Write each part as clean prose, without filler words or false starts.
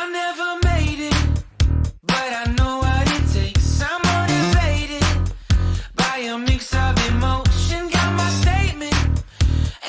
I never made it, but I know what it takes. I'm motivated by a mix of emotion. Got my statement,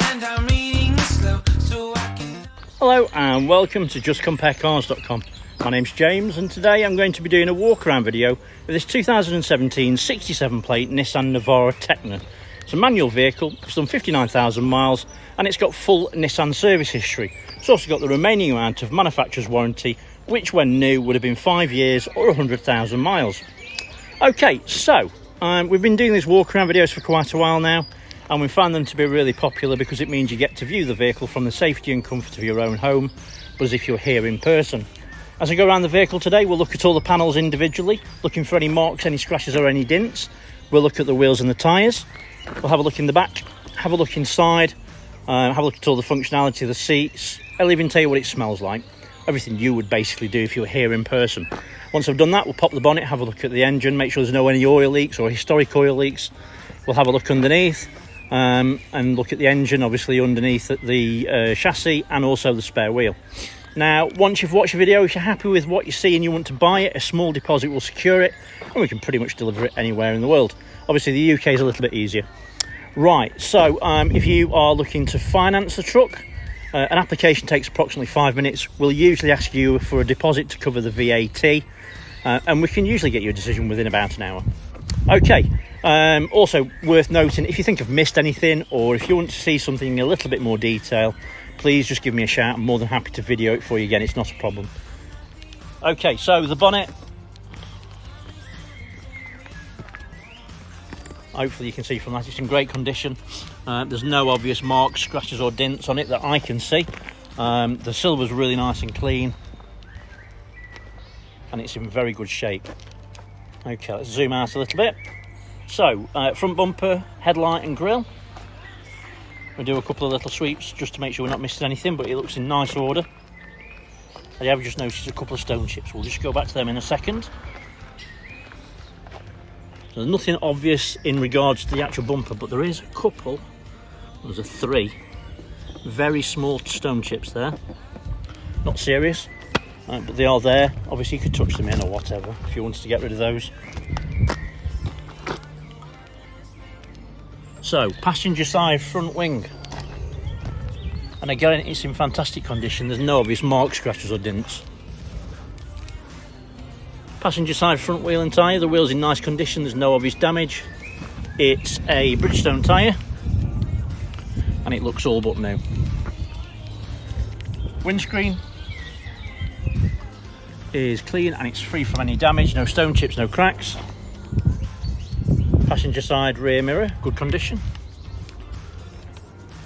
and I'm reading it slow so I can. Hello and welcome to justcomparecars.com. My name's James and today I'm going to be doing a walk around video with this 2017 67 plate Nissan Navara Tekna. It's a manual vehicle, it's done 59,000 miles and it's got full Nissan service history. It's also got the remaining amount of manufacturer's warranty, which when new would have been 5 years or 100,000 miles. Okay, so we've been doing these walk around videos for quite a while now, and we found them to be really popular because it means you get to view the vehicle from the safety and comfort of your own home, but as if you're here in person. As I go around the vehicle today, we'll look at all the panels individually, looking for any marks, any scratches or any dents. We'll look at the wheels and the tyres. We'll have a look in the back, have a look inside, have a look at all the functionality of the seats. I'll even tell you what it smells like. Everything you would basically do if you were here in person. Once I've done that, we'll pop the bonnet, have a look at the engine, make sure there's no any oil leaks or historic oil leaks. We'll have a look underneath and look at the engine, obviously underneath the chassis and also the spare wheel. Now, once you've watched the video, if you're happy with what you see and you want to buy it, a small deposit will secure it and we can pretty much deliver it anywhere in the world. Obviously, the UK is a little bit easier. Right, so if you are looking to finance the truck, an application takes approximately 5 minutes. We'll usually ask you for a deposit to cover the VAT and we can usually get you a decision within about an hour. Okay, also worth noting, if you think I've missed anything or if you want to see something in a little bit more detail, please just give me a shout. I'm more than happy to video it for you again, it's not a problem. Okay, so the bonnet. Hopefully you can see from that it's in great condition. There's no obvious marks, scratches or dents on it that I can see. The silver's really nice and clean and it's in very good shape. Okay, let's zoom out a little bit. So, front bumper, headlight and grille. We'll do a couple of little sweeps just to make sure we're not missing anything, but it looks in nice order. I have just noticed a couple of stone chips. We'll just go back to them in a second. There's nothing obvious in regards to the actual bumper, but there is a couple, there's a 3 very small stone chips there. Not serious, but they are there. Obviously you could touch them in or whatever if you wanted to get rid of those. So, passenger side front wing. And again, it's in fantastic condition. There's no obvious marks, scratches or dents. Passenger side front wheel and tyre. The wheel's in nice condition. There's no obvious damage. It's a Bridgestone tyre. And it looks all but new. Windscreen is clean and it's free from any damage. No stone chips, no cracks. Passenger side rear mirror, good condition.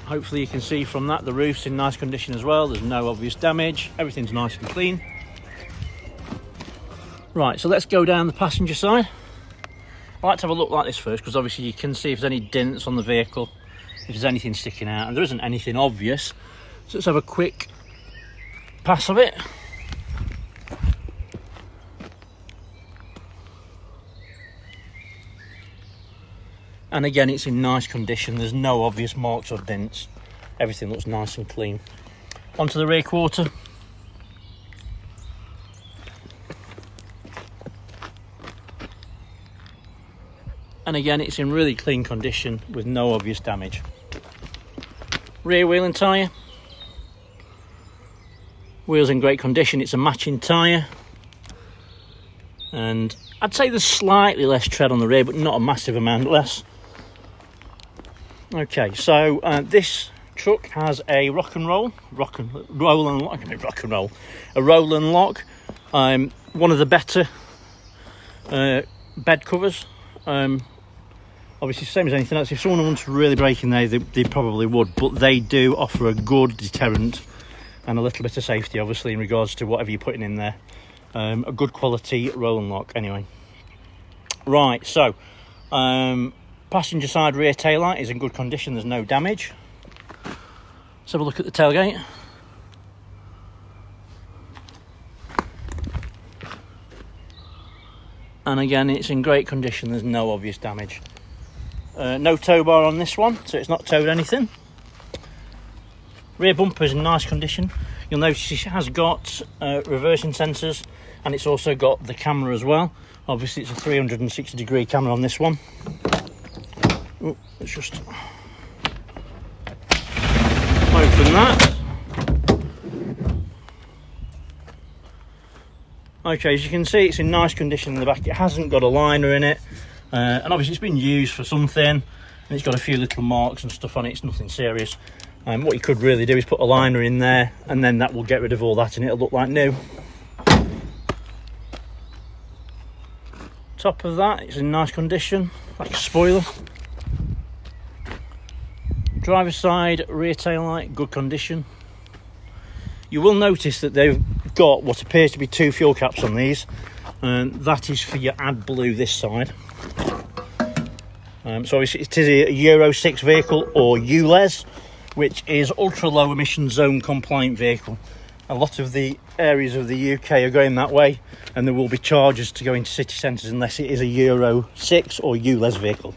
Hopefully you can see from that the roof's in nice condition as well. There's no obvious damage. Everything's nice and clean. Right, so let's go down the passenger side. I like to have a look like this first because obviously you can see if there's any dents on the vehicle, if there's anything sticking out, and there isn't anything obvious. So let's have a quick pass of it. And again, it's in nice condition. There's no obvious marks or dents. Everything looks nice and clean. Onto the rear quarter. And again, it's in really clean condition with no obvious damage. Rear wheel and tyre. Wheels in great condition. It's a matching tyre. And I'd say there's slightly less tread on the rear, but not a massive amount less. Okay, so this truck has a roll and lock. One of the better bed covers. Obviously, same as anything else. If someone wanted to really break in there, they probably would, but they do offer a good deterrent and a little bit of safety, obviously, in regards to whatever you're putting in there. A good quality roll and lock, anyway. Right, so passenger side rear taillight is in good condition. There's no damage. Let's have a look at the tailgate. And again, it's in great condition. There's no obvious damage. No tow bar on this one, so it's not towed anything. Rear bumper is in nice condition. You'll notice it has got reversing sensors, and it's also got the camera as well. Obviously it's a 360 degree camera on this one. Oh, let's just open that. Okay, as you can see, it's in nice condition in the back. It hasn't got a liner in it, and obviously it's been used for something, and it's got a few little marks and stuff on it. It's nothing serious. What you could really do is put a liner in there, and then that will get rid of all that and it'll look like new. Top of that, it's in nice condition, like a spoiler. Driver's side rear tail light, good condition. You will notice that they've got what appears to be 2 fuel caps on these, and that is for your AdBlue this side. So obviously it is a Euro 6 vehicle, or ULEZ, which is ultra low emission zone compliant vehicle. A lot of the areas of the UK are going that way, and there will be charges to go into city centres unless it is a Euro 6 or ULEZ vehicle.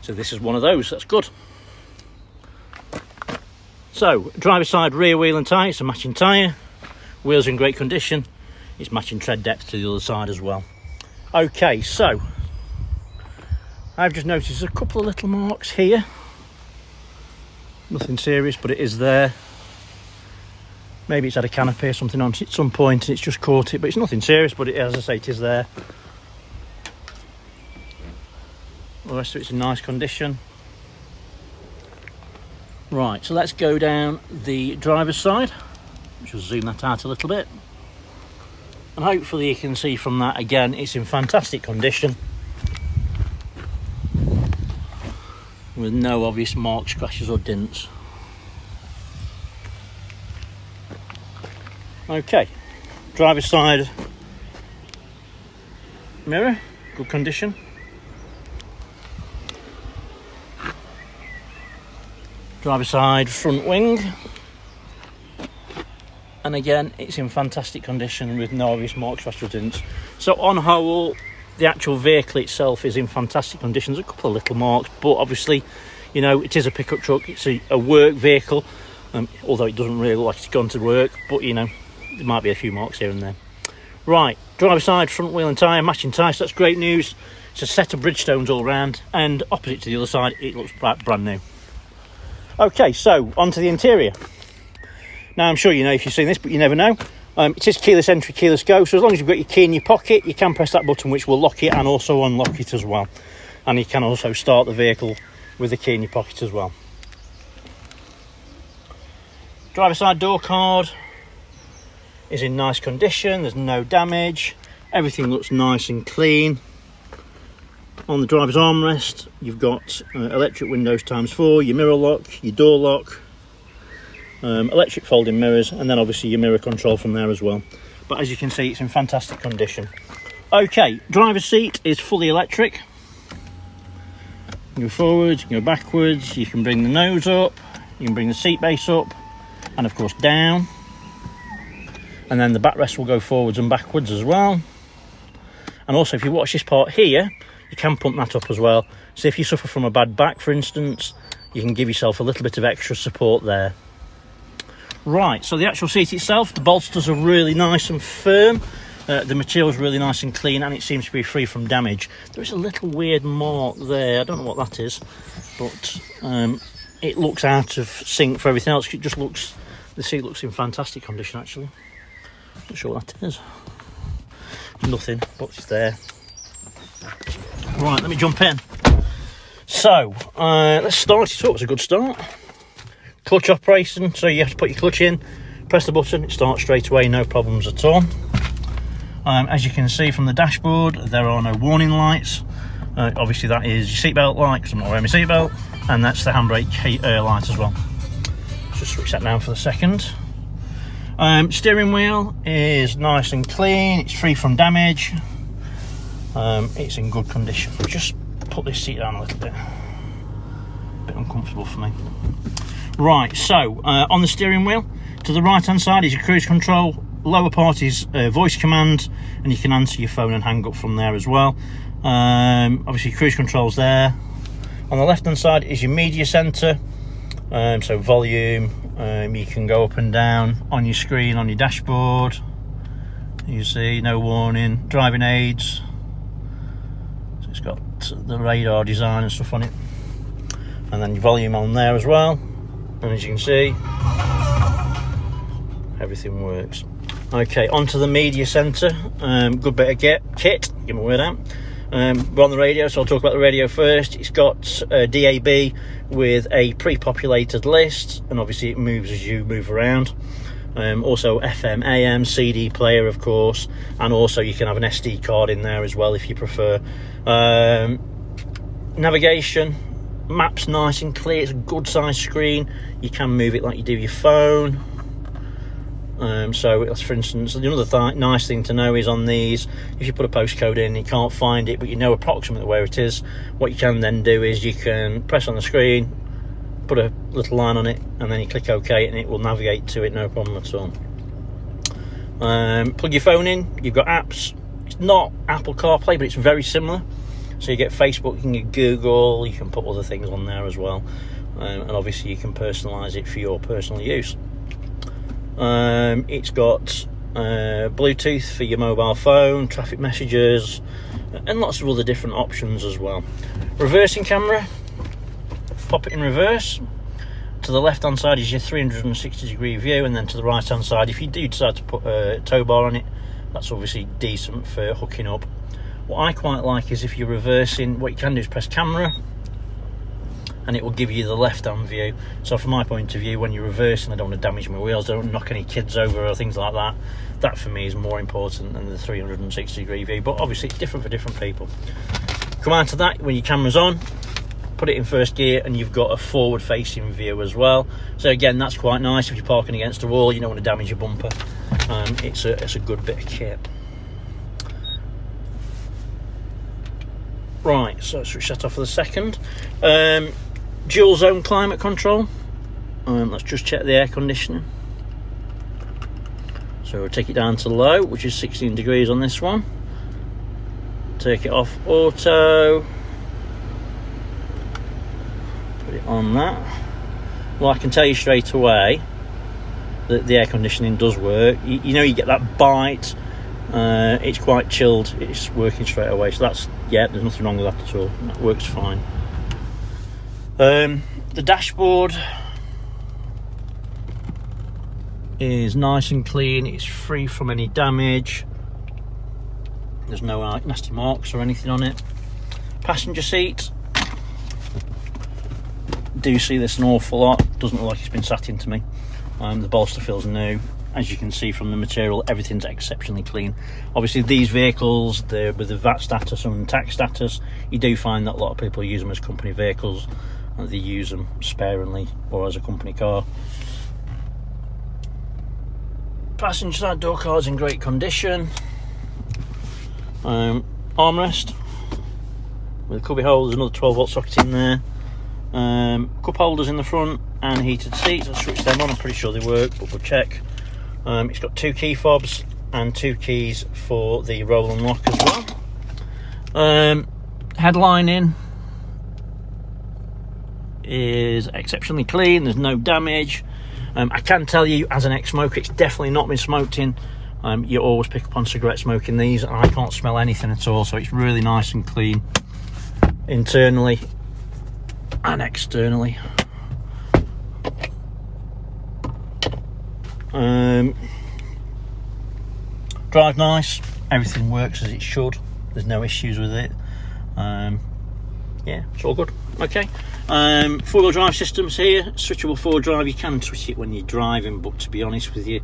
So this is one of those. That's good. So driver's side rear wheel and tyre, it's a matching tyre. Wheels in great condition. It's matching tread depth to the other side as well. Okay, so I've just noticed a couple of little marks here. Nothing serious, but it is there. Maybe it's had a canopy or something on it at some point and it's just caught it, but it's nothing serious, but as I say, it is there. The rest of it's in nice condition. Right, so let's go down the driver's side. Just zoom that out a little bit. And hopefully you can see from that, again, it's in fantastic condition. With no obvious marks, scratches or dents. Okay, driver's side mirror, good condition. Driver's side front wing, and again it's in fantastic condition with no obvious marks, scratches or dents. So on whole, the actual vehicle itself is in fantastic condition. There's a couple of little marks, but obviously, you know, it is a pickup truck, it's a work vehicle, although it doesn't really look like it's gone to work, but you know, there might be a few marks here and there. Right, driver's side front wheel and tyre, matching tyre, so that's great news. It's a set of Bridgestones all round, and opposite to the other side it looks brand new. Okay, so onto the interior. Now I'm sure you know if you've seen this, but you never know. It is keyless entry, keyless go, so as long as you've got your key in your pocket, you can press that button which will lock it and also unlock it as well. And you can also start the vehicle with the key in your pocket as well. Driver's side door card is in nice condition, there's no damage, everything looks nice and clean. On the driver's armrest, you've got electric windows ×4, your mirror lock, your door lock, electric folding mirrors, and then obviously your mirror control from there as well. But as you can see, it's in fantastic condition. Okay, driver's seat is fully electric. You can go forwards, you can go backwards, you can bring the nose up, you can bring the seat base up, and of course down. And then the backrest will go forwards and backwards as well. And also, if you watch this part here, you can pump that up as well. So if you suffer from a bad back, for instance, you can give yourself a little bit of extra support there. Right, so the actual seat itself, the bolsters are really nice and firm. The material is really nice and clean, and it seems to be free from damage. There is a little weird mark there. I don't know what that is, but it looks out of sync for everything else. It just looks, the seat looks in fantastic condition actually. Not sure what that is. Nothing, but it's there. Right, let me jump in. So let's start it up. It's a good start. Clutch operation, so you have to put your clutch in, press the button, it starts straight away, no problems at all. As you can see from the dashboard, there are no warning lights. Obviously that is your seatbelt light, because I'm not wearing my seatbelt, and that's the handbrake light as well. Just switch that down for the second. Steering wheel is nice and clean, it's free from damage, it's in good condition. Just put this seat down a little bit, a bit uncomfortable for me. Right, so on the steering wheel, to the right hand side is your cruise control, lower part is voice command, and you can answer your phone and hang up from there as well. Obviously cruise control's there. On the left hand side is your media centre, so volume, You can go up and down on your screen on your dashboard. You see no warning, driving aids. So it's got the radar design and stuff on it, and then your volume on there as well. And as you can see, everything works. Okay, onto the media center. Good bit of kit. Get my word out. We're on the radio, so I'll talk about the radio first. It's got DAB with a pre-populated list, and obviously it moves as you move around. Also FM, AM, CD player, of course, and also you can have an SD card in there as well if you prefer. Navigation, maps nice and clear. It's a good size screen. You can move it like you do your phone. So that's, for instance, another nice thing to know is on these, if you put a postcode in and you can't find it but you know approximately where it is, what you can then do is you can press on the screen, put a little line on it, and then you click OK and it will navigate to it, no problem at all. Plug your phone in, you've got apps. It's not Apple CarPlay, but it's very similar. So you get Facebook, you can get Google, you can put other things on there as well, and obviously you can personalise it for your personal use. It's got Bluetooth for your mobile phone, traffic messages, and lots of other different options as well. Reversing camera, pop it in reverse. To the left hand side is your 360 degree view, and then to the right hand side, if you do decide to put a tow bar on it, that's obviously decent for hooking up. What I quite like is if you're reversing, what you can do is press camera and it will give you the left hand view. So from my point of view, when you're reversing, I don't want to damage my wheels, I don't want to knock any kids over or things like that. That for me is more important than the 360 degree view, but obviously it's different for different people. Come on to that, when your camera's on, put it in first gear and you've got a forward facing view as well. So again, that's quite nice if you're parking against a wall, you don't want to damage your bumper. It's a good bit of kit. Right, so switch that off for the second. Dual zone climate control. Let's just check the air conditioning. So we'll take it down to low, which is 16 degrees on this one. Take it off auto. Put it on that. Well, I can tell you straight away that the air conditioning does work. You know, you get that bite. It's quite chilled, it's working straight away, so that's, yeah, there's nothing wrong with that at all. That works fine. The dashboard is nice and clean, it's free from any damage, there's no nasty marks or anything on it. Passenger seat, do see this an awful lot, doesn't look like it's been sat into me. The bolster feels new. As you can see from the material, everything's exceptionally clean. Obviously these vehicles, with the VAT status and tax status, you do find that a lot of people use them as company vehicles, and they use them sparingly or as a company car. Passenger side door card's in great condition. Armrest with a cubby hole, there's another 12 volt socket in there. Cup holders in the front and heated seats. I'll switch them on, I'm pretty sure they work, but we'll check. It's got 2 key fobs and 2 keys for the roll and lock as well. Headlining is exceptionally clean, there's no damage. I can tell you, as an ex-smoker, it's definitely not been smoked in. You always pick up on cigarette smoke in these, and I can't smell anything at all, so it's really nice and clean internally and externally. Drive nice, everything works as it should, there's no issues with it. Yeah, it's all good. Okay, four-wheel drive systems here, switchable forward drive. You can switch it when you're driving, but to be honest with you,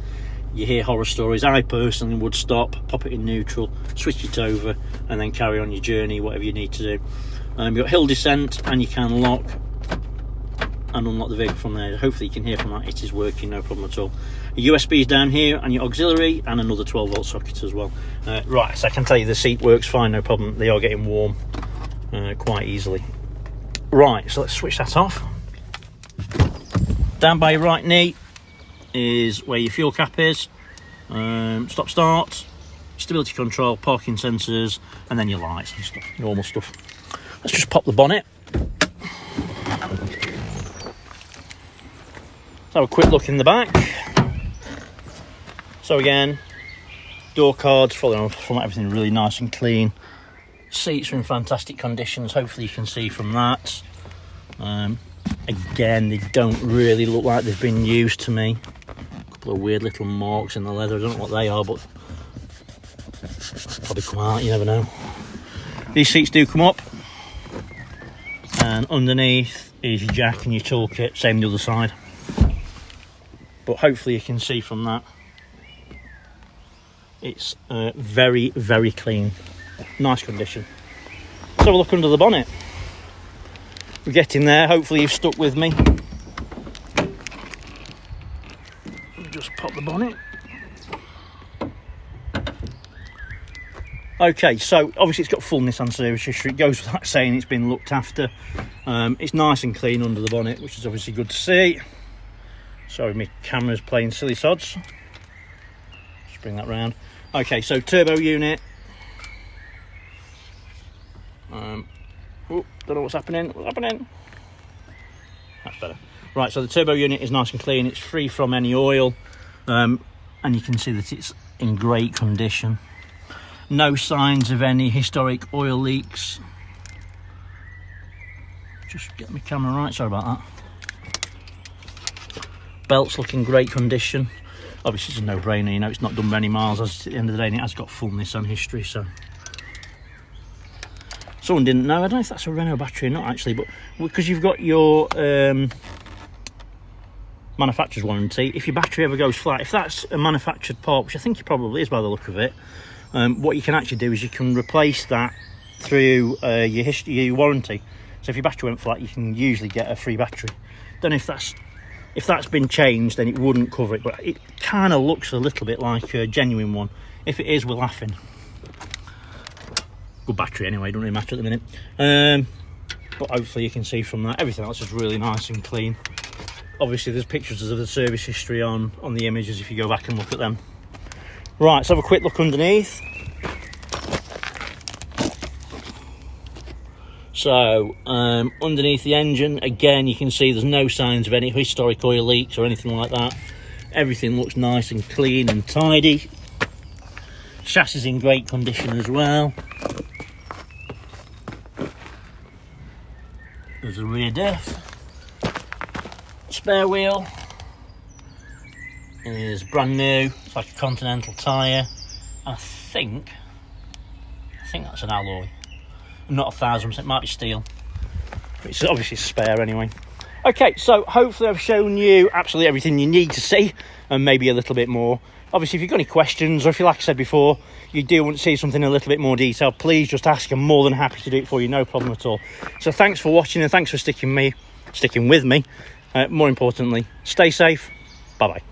you hear horror stories. I personally would stop, pop it in neutral, switch it over, and then carry on your journey, whatever you need to do. You've got hill descent, and you can lock and unlock the vehicle from there. Hopefully you can hear from that, it is working, no problem at all. Your USB is down here, and your auxiliary, and another 12 volt socket as well. Right, so I can tell you the seat works fine, no problem. They are getting warm quite easily. Right, so let's switch that off. Down by your right knee is where your fuel cap is. Stop start, stability control, parking sensors, and then your lights and stuff, normal stuff. Let's just pop the bonnet. have a quick look in the back. So again, door cards, following on from everything really nice and clean. Seats are in fantastic conditions, hopefully you can see from that. Again, they don't really look like they've been used to me. A couple of weird little marks in the leather, I don't know what they are, but probably come out, you never know. These seats do come up, and underneath is your jack and your toolkit, same the other side. But hopefully you can see from that, it's very, very clean, nice condition. Let's have a look under the bonnet. We're getting there, hopefully you've stuck with me. Just pop the bonnet. Okay, so obviously it's got full Nissan service history. It goes without saying it's been looked after. It's nice and clean under the bonnet, which is obviously good to see. Sorry, my camera's playing silly sods. Just bring that round. Okay, so turbo unit. Don't know what's happening. What's happening? That's better. Right, so the turbo unit is nice and clean. It's free from any oil, and you can see that it's in great condition. No signs of any historic oil leaks. Just get my camera right. Sorry about that. Belts look in great condition. Obviously it's a no-brainer, you know, it's not done many miles, as at the end of the day, and it has got full Nissan history. So someone didn't know, I don't know if that's a Renault battery or not actually, but because you've got your manufacturer's warranty, if your battery ever goes flat, if that's a manufactured part, which I think it probably is by the look of it, what you can actually do is you can replace that through your warranty. So if your battery went flat, you can usually get a free battery. Don't know if that's been changed, then it wouldn't cover it, but it kind of looks a little bit like a genuine one. If it is, we're laughing. Good battery anyway, don't really matter at the minute. But hopefully you can see from that, everything else is really nice and clean. Obviously there's pictures of the service history on the images if you go back and look at them. Right, let's have a quick look underneath. So underneath the engine, again, you can see there's no signs of any historic oil leaks or anything like that. Everything looks nice and clean and tidy. Chassis is in great condition as well. There's a rear diff. Spare wheel is brand new. It's like a Continental tyre. I think that's an alloy. Not 1,000%, it might be steel. But it's obviously spare anyway. Okay, so hopefully I've shown you absolutely everything you need to see, and maybe a little bit more. Obviously, if you've got any questions, or if you, like I said before, you do want to see something in a little bit more detail, please just ask. I'm more than happy to do it for you, no problem at all. So thanks for watching, and thanks for sticking with me. More importantly, stay safe. Bye-bye.